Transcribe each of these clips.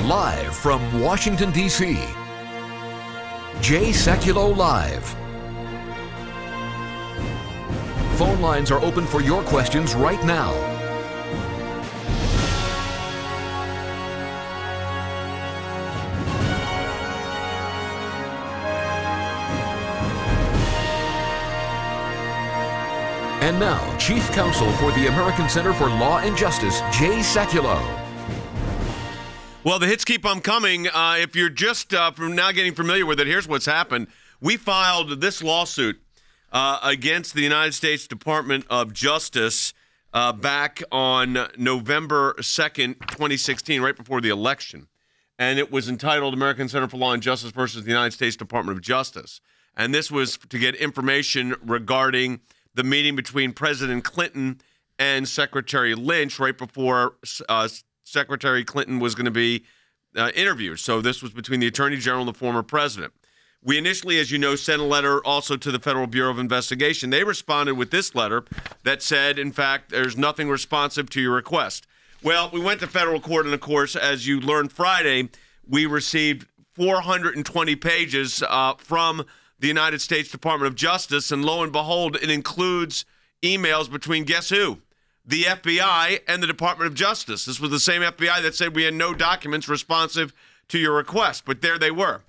Live from Washington, D.C., Jay Sekulow Live. Phone lines are open for your questions right now. And now, Chief Counsel for the American Center for Law and Justice, Jay Sekulow. Well, the hits keep on coming. If you're just from now getting familiar with it, here's what's happened. We filed this lawsuit against the United States Department of Justice back on November 2nd, 2016, right before the election. And it was entitled American Center for Law and Justice versus the United States Department of Justice. And this was to get information regarding the meeting between President Clinton and Secretary Lynch right before Secretary Clinton was going to be interviewed. So this was between the Attorney General and the former president. We initially, as you know, sent a letter also to the Federal Bureau of Investigation. They responded with this letter that said, in fact, there's nothing responsive to your request. Well, we went to federal court, and of course, as you learned Friday, we received 420 pages from the United States Department of Justice, and lo and behold, it includes emails between guess who? The FBI and the Department of Justice. This was the same FBI that said we had no documents responsive to your request, but there they were.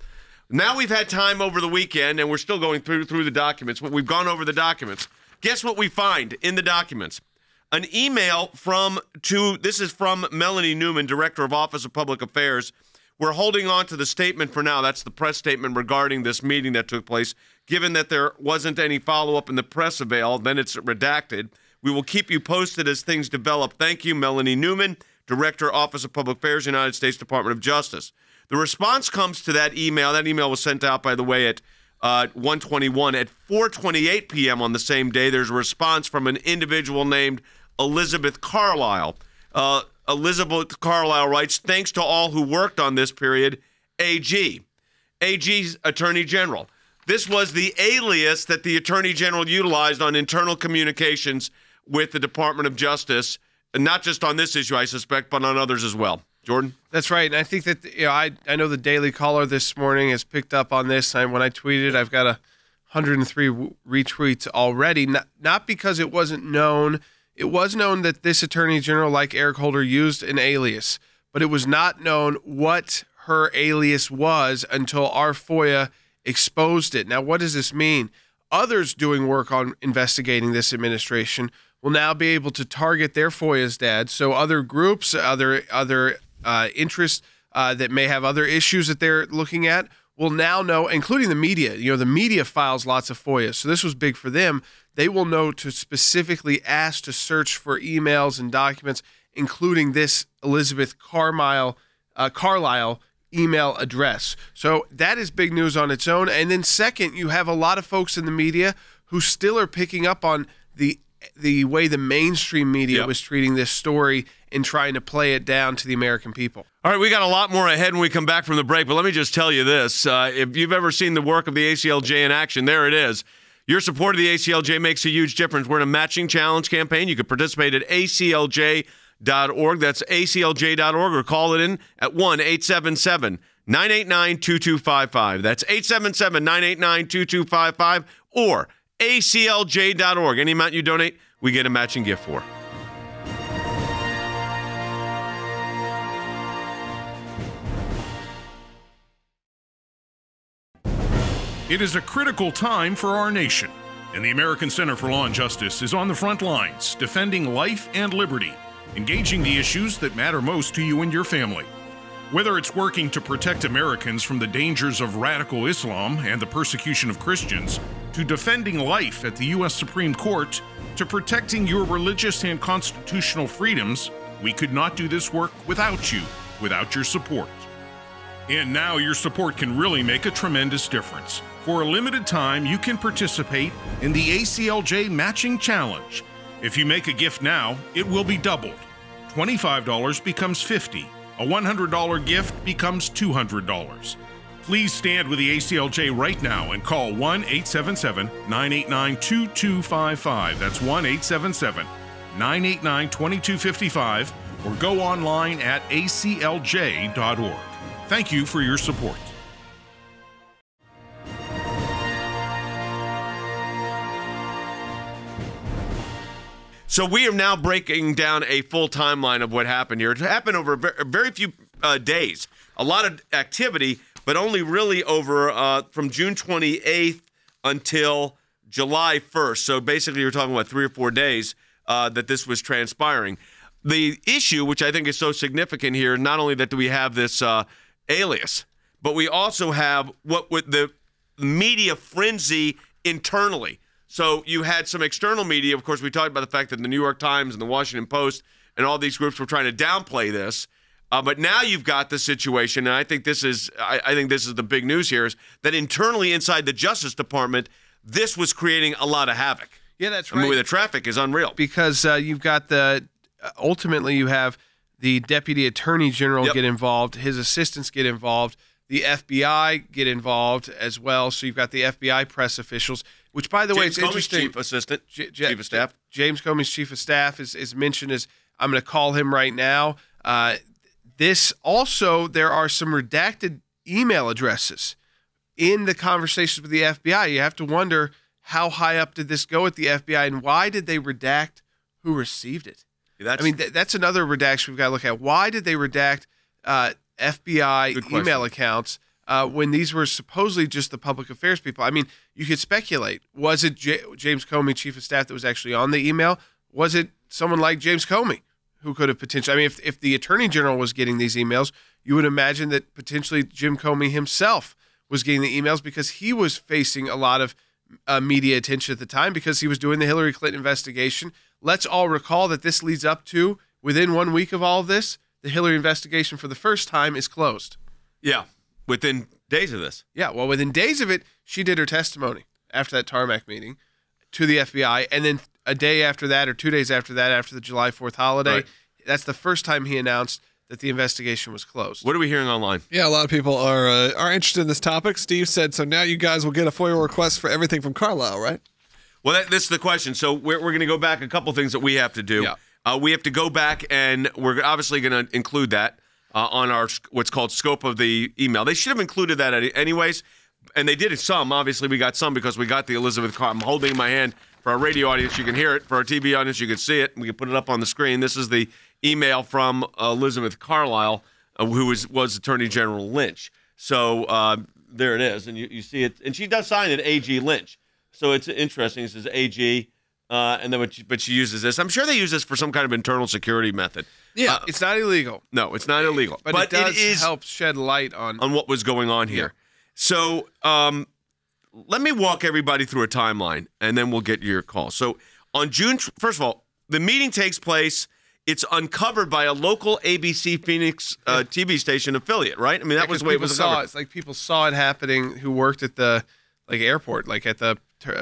Now we've had time over the weekend, and we're still going through the documents, but we've gone over the documents. Guess what we find in the documents? An email this is from Melanie Newman, Director of Office of Public Affairs. We're holding on to the statement for now. That's the press statement regarding this meeting that took place. Given that there wasn't any follow-up in the press avail, then it's redacted. We will keep you posted as things develop. Thank you, Melanie Newman, Director, Office of Public Affairs, United States Department of Justice. The response comes to that email. That email was sent out, by the way, at 1:21. At 4:28 p.m. on the same day, there's a response from an individual named Elizabeth Carlisle. Elizabeth Carlisle writes, thanks to all who worked on this period, AG. AG's Attorney General. This was the alias that the Attorney General utilized on internal communications with the Department of Justice, and not just on this issue, I suspect, but on others as well. Jordan? That's right, and I think that I know the Daily Caller this morning has picked up on this. And when I tweeted, I've got 103 retweets already, not because it wasn't known. It was known that this Attorney General, like Eric Holder, used an alias, but it was not known what her alias was until our FOIA exposed it. Now, what does this mean? Others doing work on investigating this administration will now be able to target their FOIA's dad. So other groups, other interests that may have other issues that they're looking at will now know, including the media. The media files lots of FOIA, so this was big for them. They will know to specifically ask to search for emails and documents, including this Elizabeth Carlisle email address. So that is big news on its own. And then second, you have a lot of folks in the media who still are picking up on the way the mainstream media was treating this story and trying to play it down to the American people. All right, we got a lot more ahead when we come back from the break, but let me just tell you this. If you've ever seen the work of the ACLJ in action, there it is. Your support of the ACLJ makes a huge difference. We're in a matching challenge campaign. You can participate at ACLJ.org. That's ACLJ.org, or call it in at 1-877-989-2255. That's 877-989-2255 or ACLJ.org. Any amount you donate, we get a matching gift for. It is a critical time for our nation, and the American Center for Law and Justice is on the front lines, defending life and liberty, engaging the issues that matter most to you and your family. Whether it's working to protect Americans from the dangers of radical Islam and the persecution of Christians, to defending life at the U.S. Supreme Court, to protecting your religious and constitutional freedoms, we could not do this work without you, without your support. And now your support can really make a tremendous difference. For a limited time, you can participate in the ACLJ Matching Challenge. If you make a gift now, it will be doubled. $25 becomes $50. A $100 gift becomes $200. Please stand with the ACLJ right now and call 1-877-989-2255. That's 1-877-989-2255. or go online at aclj.org. Thank you for your support. So we are now breaking down a full timeline of what happened here. It happened over very few days. A lot of activity, but only really over from June 28th until July 1st. So basically you're talking about 3 or 4 days that this was transpiring. The issue, which I think is so significant here, not only that do we have this alias, but we also have what with the media frenzy internally. So you had some external media. Of course, we talked about the fact that the New York Times and the Washington Post and all these groups were trying to downplay this. But now you've got the situation, and I think this is the big news here, is that internally inside the Justice Department, this was creating a lot of havoc. Yeah, that's right. I mean, the traffic is unreal. Because you've got ultimately you have the Deputy Attorney General get involved, his assistants get involved, the FBI get involved as well. So you've got the FBI press officials, which, by the way, it's interesting. Chief Assistant, Chief of Staff. James Comey's Chief of Staff is mentioned as, I'm going to call him right now. This also, there are some redacted email addresses in the conversations with the FBI. You have to wonder, how high up did this go at the FBI, and why did they redact who received it? That's another redaction we've got to look at. Why did they redact FBI email accounts when these were supposedly just the public affairs people? I mean, you could speculate. Was it James Comey, Chief of Staff, that was actually on the email? Was it someone like James Comey who could have potentially? I mean, if the Attorney General was getting these emails, you would imagine that potentially Jim Comey himself was getting the emails, because he was facing a lot of media attention at the time because he was doing the Hillary Clinton investigation. Let's all recall that this leads up to, within 1 week of all of this, the Hillary investigation for the first time is closed. Yeah, within days of this. Yeah, well, within days of it, she did her testimony after that tarmac meeting to the FBI, and then a day after that, or 2 days after that, after the July 4th holiday, that's the first time he announced that the investigation was closed. What are we hearing online? Yeah, a lot of people are interested in this topic. Steve said, so now you guys will get a FOIA request for everything from Carlisle, right? Well, this is the question. So we're going to go back a couple things that we have to do. Yeah. We have to go back, and we're obviously going to include that on our what's called scope of the email. They should have included that anyways, and they did it some. Obviously, we got some because we got the Elizabeth Carr. I'm holding in my hand. For our radio audience, you can hear it. For our TV audience, you can see it. We can put it up on the screen. This is the email from Elizabeth Carlisle, who was Attorney General Lynch. So there it is, and you see it. And she does sign it AG Lynch. So it's interesting. It says AG, and then but she uses this. I'm sure they use this for some kind of internal security method. Yeah, it's not illegal. No, it's not illegal. But it does help shed light on what was going on here. Yeah. So let me walk everybody through a timeline, and then we'll get your call. So on June, first of all, the meeting takes place. It's uncovered by a local ABC Phoenix TV station affiliate, right? I mean, that was the way it was uncovered. It's like people saw it happening who worked at the airport, like at the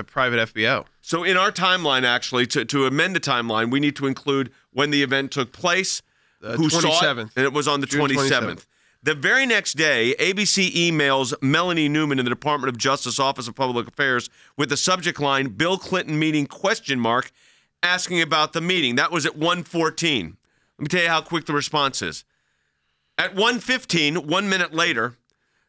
private FBO. So in our timeline, actually, to amend the timeline, we need to include when the event took place, who 27th. Saw it, and it was on the 27th. The very next day, ABC emails Melanie Newman in the Department of Justice Office of Public Affairs with the subject line, Bill Clinton meeting ? Asking about the meeting. That was at 1:14. Let me tell you how quick the response is. At 1:15, 1 minute later,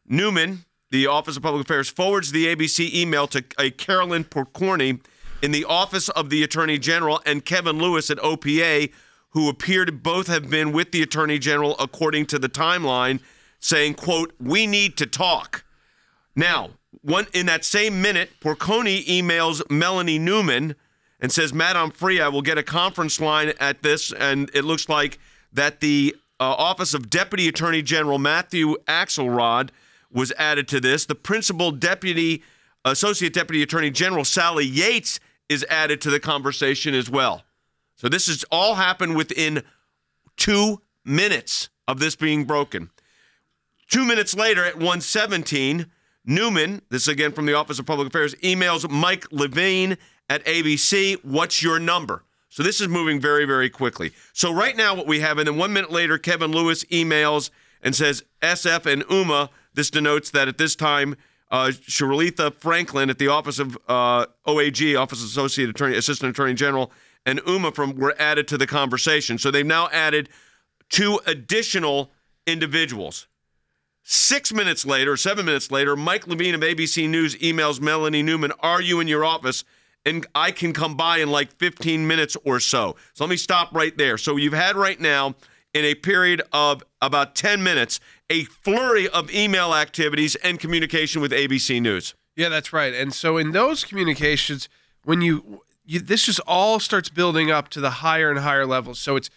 Newman, the Office of Public Affairs, forwards the ABC email to Carolyn Porcorny in the Office of the Attorney General and Kevin Lewis at OPA, who appear to both have been with the Attorney General according to the timeline, saying, quote, we need to talk. Now, in that same minute, Porcorny emails Melanie Newman and says, Matt, I'm free. I will get a conference line at this. And it looks like that the Office of Deputy Attorney General Matthew Axelrod was added to this. The Principal Associate Deputy Attorney General Sally Yates is added to the conversation as well. So this has all happened within 2 minutes of this being broken. 2 minutes later at 1:17, Newman, this is again from the Office of Public Affairs, emails Mike Levine at ABC, what's your number? So this is moving very, very quickly. So right now what we have, and then 1 minute later, Kevin Lewis emails and says, SF and UMA, this denotes that at this time, Shirlitha Franklin at the Office of OAG, Office of Assistant Attorney General, and UMA were added to the conversation. So they've now added 2 additional individuals. 6 minutes later, 7 minutes later, Mike Levine of ABC News emails Melanie Newman, "Are you in your office? And I can come by in like 15 minutes or so." So let me stop right there. So you've had right now, in a period of about 10 minutes, a flurry of email activities and communication with ABC News. Yeah, that's right. And so in those communications, when this just all starts building up to the higher and higher levels. So it's,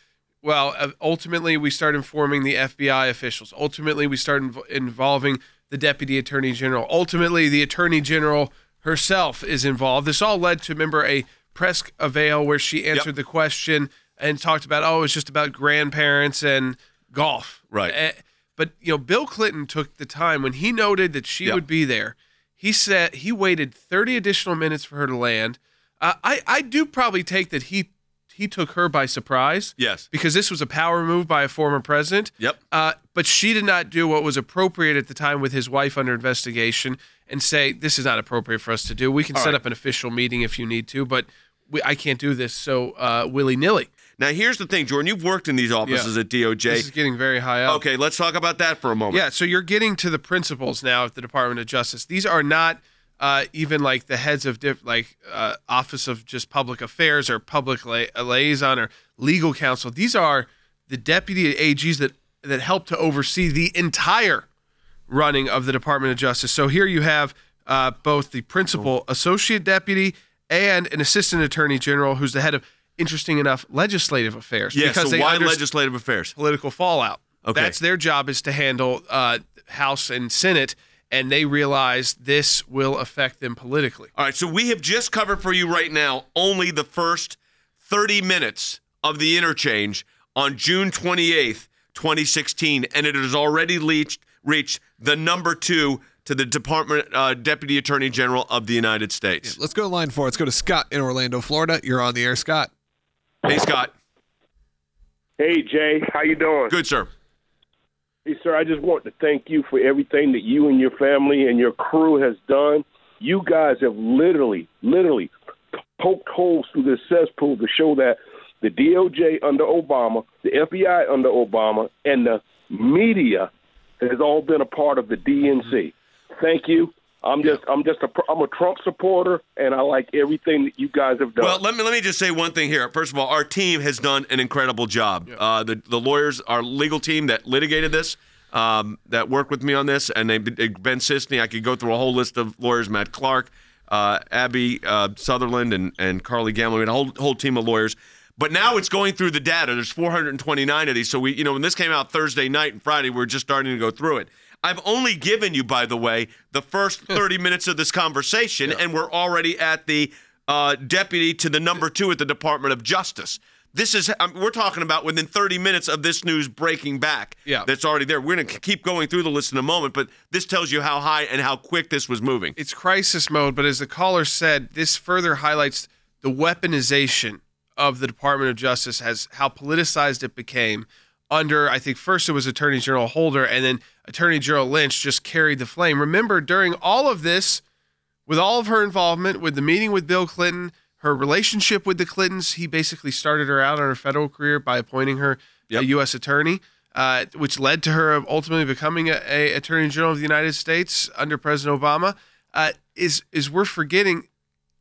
ultimately we start informing the FBI officials. Ultimately, we start involving the Deputy Attorney General. Ultimately, the Attorney General herself is involved. This all led to, remember, a press avail where she answered the question and talked about, it's just about grandparents and golf. Right. But, Bill Clinton took the time when he noted that she would be there. He said he waited 30 additional minutes for her to land. I do probably take that he took her by surprise. Yes. Because this was a power move by a former president. Yep. But she did not do what was appropriate at the time with his wife under investigation and say, this is not appropriate for us to do. We can set up an official meeting if you need to, but I can't do this so willy-nilly. Now, here's the thing, Jordan. You've worked in these offices at DOJ. This is getting very high up. Okay, let's talk about that for a moment. Yeah, so you're getting to the principals now at the Department of Justice. These are not even like the heads of Office of just Public Affairs or Public Liaison or Legal Counsel. These are the deputy AGs that help to oversee the entire running of the Department of Justice. So here you have both the principal associate deputy and an assistant attorney general who's the head of, interesting enough, legislative affairs. Yeah, because so why legislative affairs? Political fallout. Okay. That's their job, is to handle House and Senate, and they realize this will affect them politically. All right, so we have just covered for you right now only the first 30 minutes of the interchange on June 28th, 2016, and it has already reached the number 2 to the Department Deputy Attorney General of the United States. Let's go to line 4. Let's go to Scott in Orlando, Florida. You're on the air, Scott. Hey, Scott. Hey, Jay. How you doing? Good, sir. Hey, sir, I just want to thank you for everything that you and your family and your crew has done. You guys have literally poked holes through this cesspool to show that the DOJ under Obama, the FBI under Obama, and the media has all been a part of the DNC. Thank you. I'm a Trump supporter, and I like everything that you guys have done. Well, let me just say one thing here. First of all, our team has done an incredible job. Yeah. The lawyers, our legal team that litigated this, that worked with me on this, and Ben Sisney. I could go through a whole list of lawyers: Matt Clark, Abby Sutherland, and Carly Gamble. We had a whole team of lawyers. But now it's going through the data. There's 429 of these. So when this came out Thursday night and Friday, we're just starting to go through it. I've only given you, by the way, the first 30 minutes of this conversation, and we're already at the deputy to the number 2 at the Department of Justice. This is we're talking about within 30 minutes of this news breaking back. Yeah. That's already there. We're going to keep going through the list in a moment, but this tells you how high and how quick this was moving. It's crisis mode, but as the caller said, this further highlights the weaponization of the Department of Justice, as how politicized it became under, I think first it was Attorney General Holder, and then Attorney General Lynch just carried the flame. Remember, during all of this, with all of her involvement, with the meeting with Bill Clinton, her relationship with the Clintons, he basically started her out on her federal career by appointing her a U.S. attorney, which led to her ultimately becoming a Attorney General of the United States under President Obama. Is we're forgetting,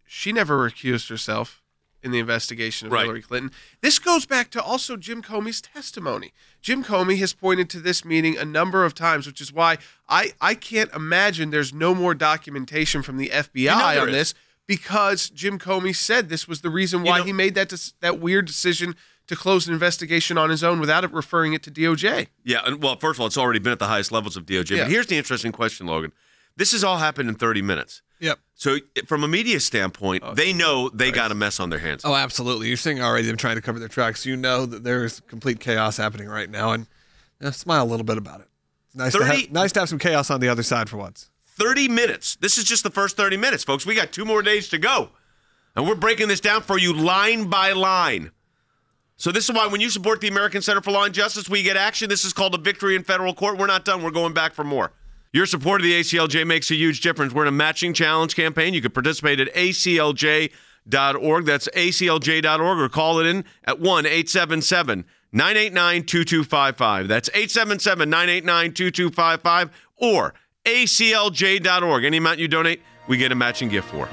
she never recused herself in the investigation of Hillary Clinton. This goes back to also Jim Comey's testimony. Jim Comey has pointed to this meeting a number of times, which is why I can't imagine there's no more documentation from the FBI on this, because Jim Comey said this was the reason why he made that weird decision to close an investigation on his own without it referring it to DOJ. Yeah, and well, first of all, it's already been at the highest levels of DOJ. But here's the interesting question, Logan. This has all happened in 30 minutes. Yep. So from a media standpoint, they know they got a mess on their hands. Oh, absolutely. You're seeing already them trying to cover their tracks. You know that there's complete chaos happening right now, and smile a little bit about it. It's nice to have some chaos on the other side for once. 30 minutes. This is just the first 30 minutes, folks. We got 2 more days to go, and we're breaking this down for you line by line. So this is why when you support the American Center for Law and Justice, we get action. This is called a victory in federal court. We're not done. We're going back for more. Your support of the ACLJ makes a huge difference. We're in a matching challenge campaign. You can participate at ACLJ.org. That's ACLJ.org, or call it in at 1-877-929-9227. 877-989-2255. That's 877-989-2255 or ACLJ.org. Any amount you donate, we get a matching gift for.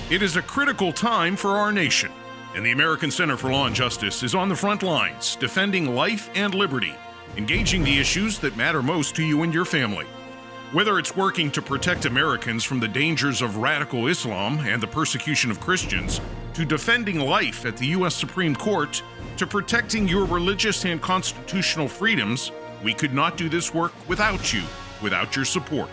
It is a critical time for our nation, and the American Center for Law and Justice is on the front lines, defending life and liberty, engaging the issues that matter most to you and your family. Whether it's working to protect Americans from the dangers of radical Islam and the persecution of Christians, to defending life at the U.S. Supreme Court, to protecting your religious and constitutional freedoms, we could not do this work without you, without your support.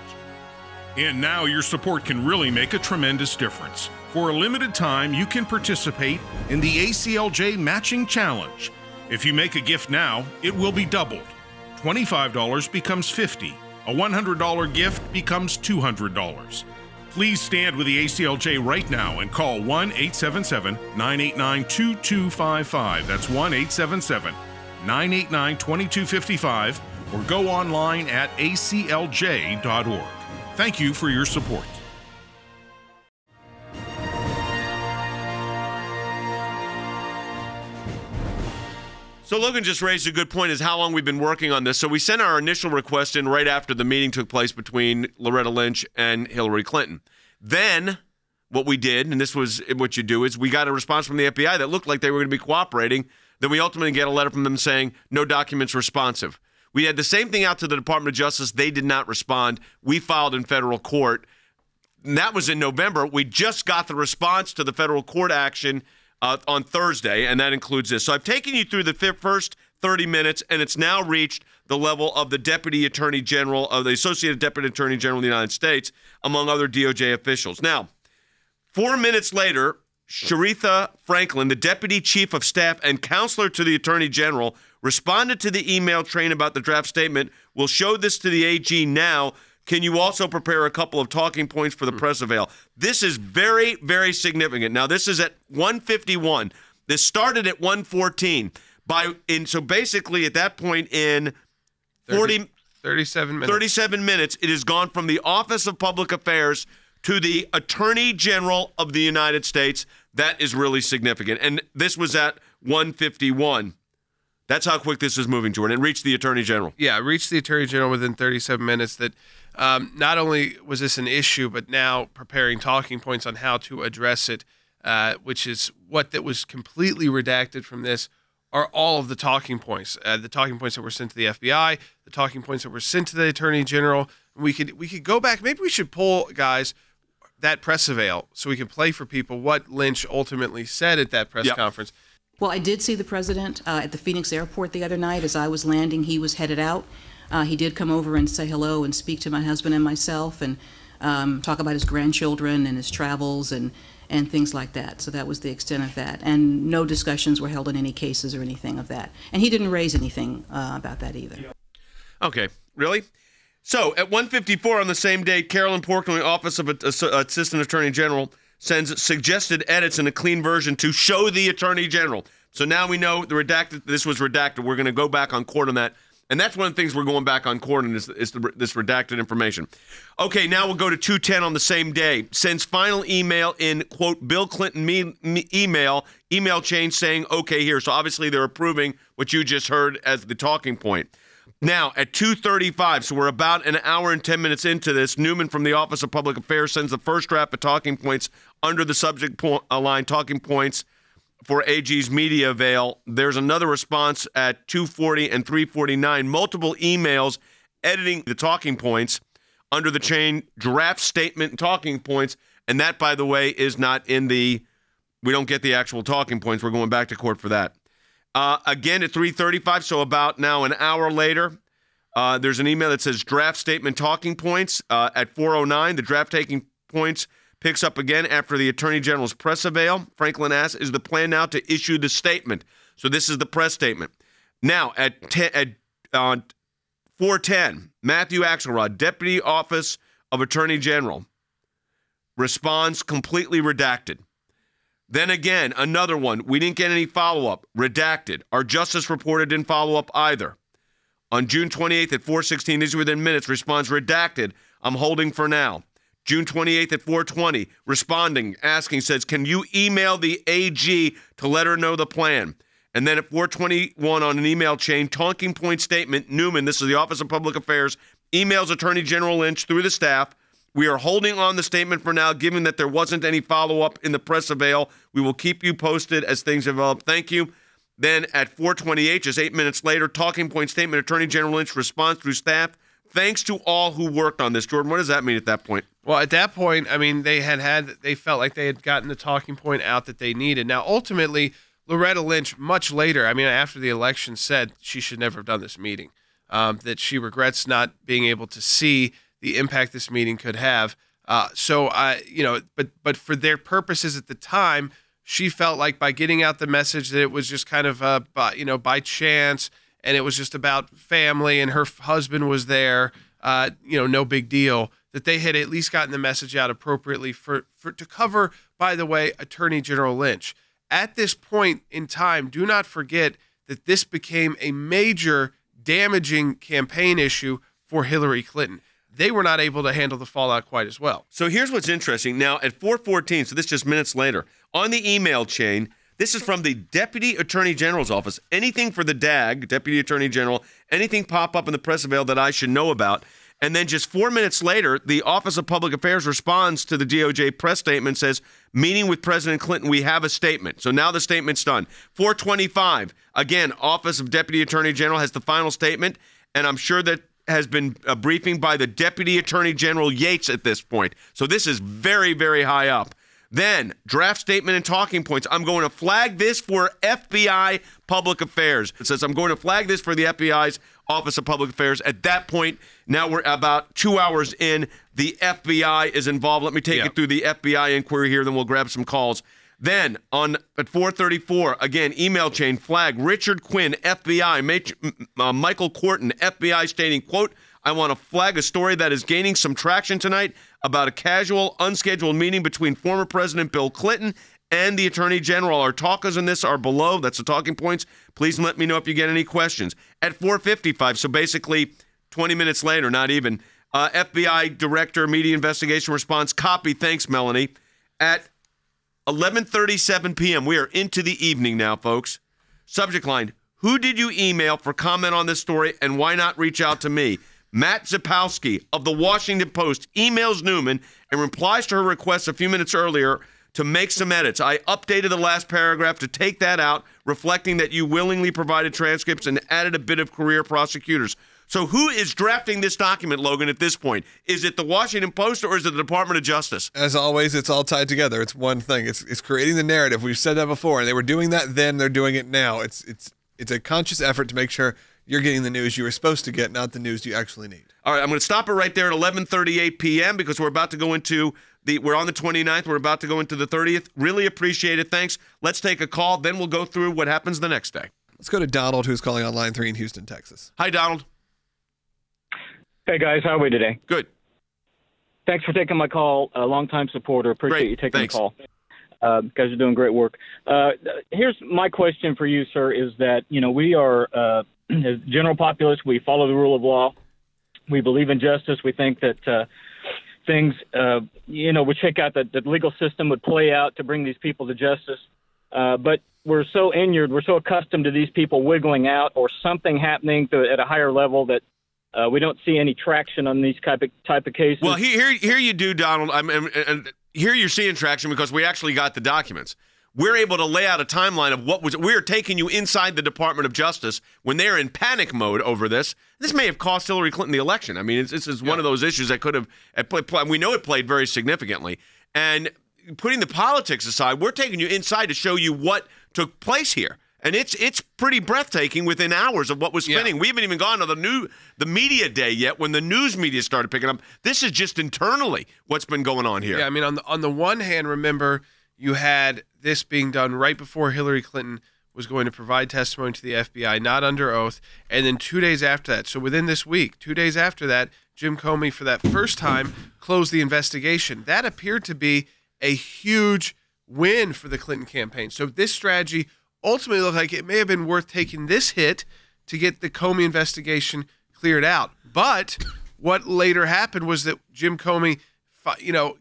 And now your support can really make a tremendous difference. For a limited time, you can participate in the ACLJ Matching Challenge. If you make a gift now, it will be doubled. $25 becomes $50. A $100 gift becomes $200. Please stand with the ACLJ right now and call 1-877-989-2255. That's 1-877-989-2255, or go online at aclj.org. Thank you for your support. So Logan just raised a good point, is how long we've been working on this. So we sent our initial request in right after the meeting took place between Loretta Lynch and Hillary Clinton. Then what we did, and this was what you do, is we got a response from the FBI that looked like they were going to be cooperating. Then we ultimately get a letter from them saying, no documents responsive. We had the same thing out to the Department of Justice. They did not respond. We filed in federal court. And that was in November. We just got the response to the federal court action on Thursday, and that includes this. So I've taken you through the first 30 minutes, and it's now reached the level of the Deputy Attorney General, of the Associated Deputy Attorney General of the United States, among other DOJ officials. Now, 4 minutes later, Sharitha Franklin, the Deputy Chief of Staff and Counselor to the Attorney General, responded to the email train about the draft statement. We'll show this to the AG now. Can you also prepare a couple of talking points for the press avail? This is very, very significant. Now, this is at 1:51. This started at 1:14. So basically, at that point in 37 minutes, it has gone from the Office of Public Affairs to the Attorney General of the United States. That is really significant. And this was at 1:51. That's how quick this is moving, Jordan. It reached the Attorney General. Yeah, it reached the Attorney General within 37 minutes. That not only was this an issue, but now preparing talking points on how to address it, which is what that was completely redacted from this, are all of the talking points. The talking points that were sent to the FBI, the talking points that were sent to the Attorney General. We could go back. Maybe we should pull, guys, that press avail so we can play for people what Lynch ultimately said at that press conference. Well, I did see the president at the Phoenix airport the other night. As I was landing, he was headed out. He did come over and say hello and speak to my husband and myself and talk about his grandchildren and his travels and things like that. So that was the extent of that. And no discussions were held in any cases or anything of that. And he didn't raise anything about that either. Okay, really? So at 1:54 on the same day, Carolyn Portnoy, Office of Assistant Attorney General, sends suggested edits in a clean version to show the Attorney General. So now we know this was redacted. We're going to go back on court on that. And that's one of the things we're going back on court on is this redacted information. Okay, now we'll go to 2:10 on the same day. Sends final email in, quote, Bill Clinton email chain saying, okay, here. So obviously they're approving what you just heard as the talking point. Now, at 2:35, so we're about an hour and 10 minutes into this, Newman from the Office of Public Affairs sends the first draft of talking points under the subject line, talking points for AG's media avail. There's another response at 2:40 and 3:49, multiple emails editing the talking points under the chain draft statement and talking points. And that, by the way, is not in we don't get the actual talking points. We're going back to court for that. Again, at 3:35, so about now an hour later, there's an email that says draft statement talking points. At 4:09, the draft taking points picks up again after the Attorney General's press avail. Franklin asks, is the plan now to issue the statement? So this is the press statement. Now, at 4:10, Matthew Axelrod, Deputy Office of Attorney General, responds completely redacted. Then again, another one. We didn't get any follow-up. Redacted. Our justice reporter didn't follow up either. On June 28th at 4:16, these were within minutes, responds redacted. I'm holding for now. June 28th at 4:20, responding, asking, says, can you email the AG to let her know the plan? And then at 4:21 on an email chain, talking point statement, Newman, this is the Office of Public Affairs, emails Attorney General Lynch through the staff. We are holding on the statement for now, given that there wasn't any follow-up in the press avail. We will keep you posted as things develop. Thank you. Then at 4:28, just 8 minutes later, talking point statement, Attorney General Lynch responds through staff. Thanks to all who worked on this. Jordan, what does that mean at that point? Well, at that point, I mean, they felt like they had gotten the talking point out that they needed. Now, ultimately, Loretta Lynch, much later, I mean, after the election, said she should never have done this meeting, that she regrets not being able to see the impact this meeting could have. But for their purposes at the time, she felt like by getting out the message that it was just kind of, by chance, and it was just about family, and her husband was there, no big deal, that they had at least gotten the message out appropriately to cover, by the way, Attorney General Lynch. At this point in time, do not forget that this became a major damaging campaign issue for Hillary Clinton. They were not able to handle the fallout quite as well. So here's what's interesting. Now, at 4:14, so this is just minutes later, on the email chain, this is from the Deputy Attorney General's office. Anything for the DAG, Deputy Attorney General, anything pop up in the press avail that I should know about. And then just 4 minutes later, the Office of Public Affairs responds to the DOJ press statement, says, meeting with President Clinton, we have a statement. So now the statement's done. 4:25, again, Office of Deputy Attorney General has the final statement, and I'm sure that has been a briefing by the Deputy Attorney General Yates at this point. So this is very, very high up. Then, draft statement and talking points. I'm going to flag this for FBI Public Affairs. It says I'm going to flag this for the FBI's Office of Public Affairs. At that point, now we're about 2 hours in. The FBI is involved. Let me take you through the FBI inquiry here, then we'll grab some calls. Then, at 4:34, again, email chain, flag, Richard Quinn, FBI, Michael Corton, FBI, stating, quote, I want to flag a story that is gaining some traction tonight about a casual, unscheduled meeting between former President Bill Clinton and the Attorney General. Our talkers in this are below. That's the talking points. Please let me know if you get any questions. At 4:55, so basically 20 minutes later, not even, FBI Director, Media Investigation Response, copy. Thanks, Melanie. At 11:37 p.m., we are into the evening now, folks. Subject line, who did you email for comment on this story, and why not reach out to me? Matt Zapowski of the Washington Post emails Newman and replies to her request a few minutes earlier to make some edits. I updated the last paragraph to take that out, reflecting that you willingly provided transcripts and added a bit of career prosecutors. So who is drafting this document, Logan, at this point? Is it the Washington Post or is it the Department of Justice? As always, it's all tied together. It's one thing. It's creating the narrative. We've said that before, and they were doing that then. They're doing it now. It's a conscious effort to make sure you're getting the news you were supposed to get, not the news you actually need. All right, I'm going to stop it right there at 11:38 p.m. because we're about to go into we're on the 29th. We're about to go into the 30th. Really appreciate it. Thanks. Let's take a call. Then we'll go through what happens the next day. Let's go to Donald, who's calling on line 3 in Houston, Texas. Hi, Donald. Hey, guys. How are we today? Good. Thanks for taking my call. A longtime supporter. Appreciate you taking the call. Guys are doing great work. Here's my question for you, sir, is that, we are, as general populace, we follow the rule of law. We believe in justice. We think that things, would check out that the legal system would play out to bring these people to justice. But we're so inured, we're so accustomed to these people wiggling out or something happening at a higher level that we don't see any traction on these type of cases. Well, here you do, Donald. And here you're seeing traction because we actually got the documents. We're able to lay out a timeline of we're taking you inside the Department of Justice when they're in panic mode over this. This may have cost Hillary Clinton the election. I mean, this is one of those issues that could have we know it played very significantly. And putting the politics aside, we're taking you inside to show you what took place here. And it's pretty breathtaking within hours of what was spinning. Yeah. We haven't even gone to the media day yet when the news media started picking up. This is just internally what's been going on here. Yeah, I mean, on the one hand, remember, you had this being done right before Hillary Clinton was going to provide testimony to the FBI, not under oath, and then 2 days after that, so within this week, 2 days after that, Jim Comey, for that first time, closed the investigation. That appeared to be a huge win for the Clinton campaign. So this strategy ultimately looked like it may have been worth taking this hit to get the Comey investigation cleared out. But what later happened was that Jim Comey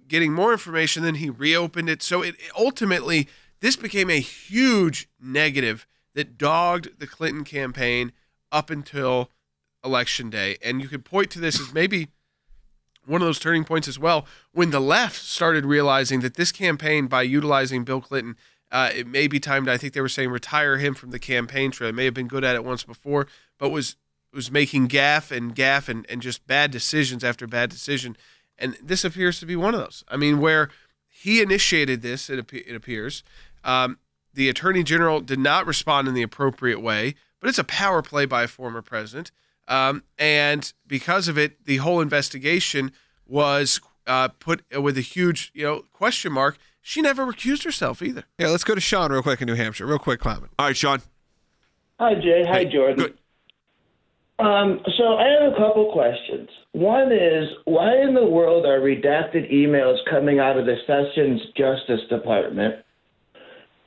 getting more information. Then he reopened it. So ultimately, this became a huge negative that dogged the Clinton campaign up until Election Day. And you could point to this as maybe one of those turning points as well, when the left started realizing that this campaign, by utilizing Bill Clinton, it may be time to, I think they were saying, retire him from the campaign trail. It may have been good at it once before, but was making gaffe and just bad decisions after bad decision. And this appears to be one of those. I mean, where he initiated this, it appears. The Attorney General did not respond in the appropriate way, but it's a power play by a former president. And because of it, the whole investigation was put with a huge, question mark. She never recused herself either. Yeah, let's go to Sean real quick in New Hampshire. Real quick, Clement. All right, Sean. Hi, Jay. Hi, Jordan. Good. So I have a couple questions. One is, why in the world are redacted emails coming out of the Sessions Justice Department?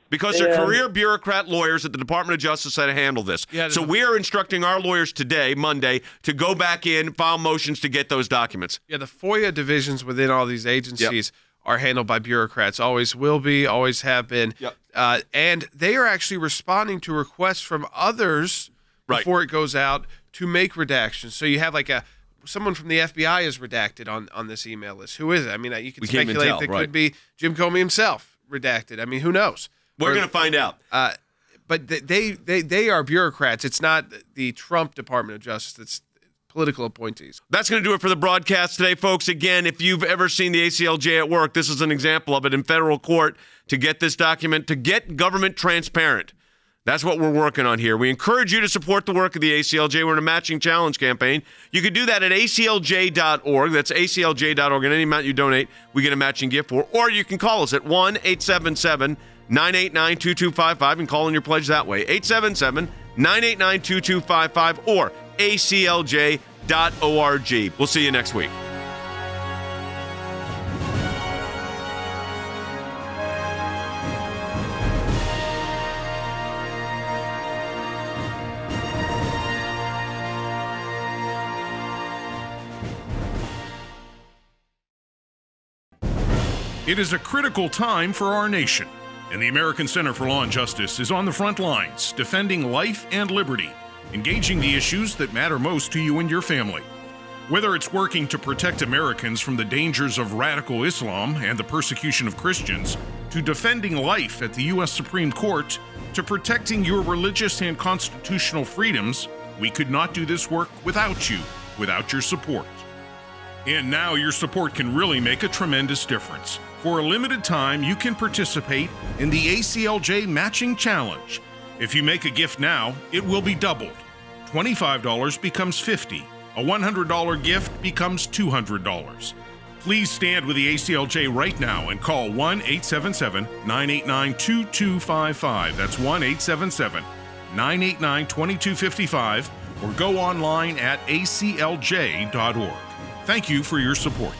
Because they're career bureaucrat lawyers at the Department of Justice that handle this. Yeah, so we are instructing our lawyers today, Monday, to go back in, file motions to get those documents. Yeah, the FOIA divisions within all these agencies are handled by bureaucrats. Always will be, always have been. Yep. And they are actually responding to requests from others before it goes out to make redactions. So you have someone from the FBI is redacted on this email list. Who is it? I mean, you can speculate that could be Jim Comey himself redacted. I mean, who knows? We're going to find out. But they are bureaucrats. It's not the Trump Department of Justice. It's political appointees. That's going to do it for the broadcast today, folks. Again, if you've ever seen the ACLJ at work, this is an example of it in federal court to get this document, to get government transparent. That's what we're working on here. We encourage you to support the work of the ACLJ. We're in a matching challenge campaign. You can do that at aclj.org. That's aclj.org. And any amount you donate, we get a matching gift for. Or you can call us at 1-877-989-2255 and call in your pledge that way. 877-989-2255 or aclj.org. We'll see you next week. It is a critical time for our nation, and the American Center for Law and Justice is on the front lines, defending life and liberty, engaging the issues that matter most to you and your family. Whether it's working to protect Americans from the dangers of radical Islam and the persecution of Christians, to defending life at the U.S. Supreme Court, to protecting your religious and constitutional freedoms, we could not do this work without you, without your support. And now your support can really make a tremendous difference. For a limited time, you can participate in the ACLJ Matching Challenge. If you make a gift now, it will be doubled. $25 becomes $50. A $100 gift becomes $200. Please stand with the ACLJ right now and call 1-877-989-2255. That's 1-877-989-2255, or go online at aclj.org. Thank you for your support.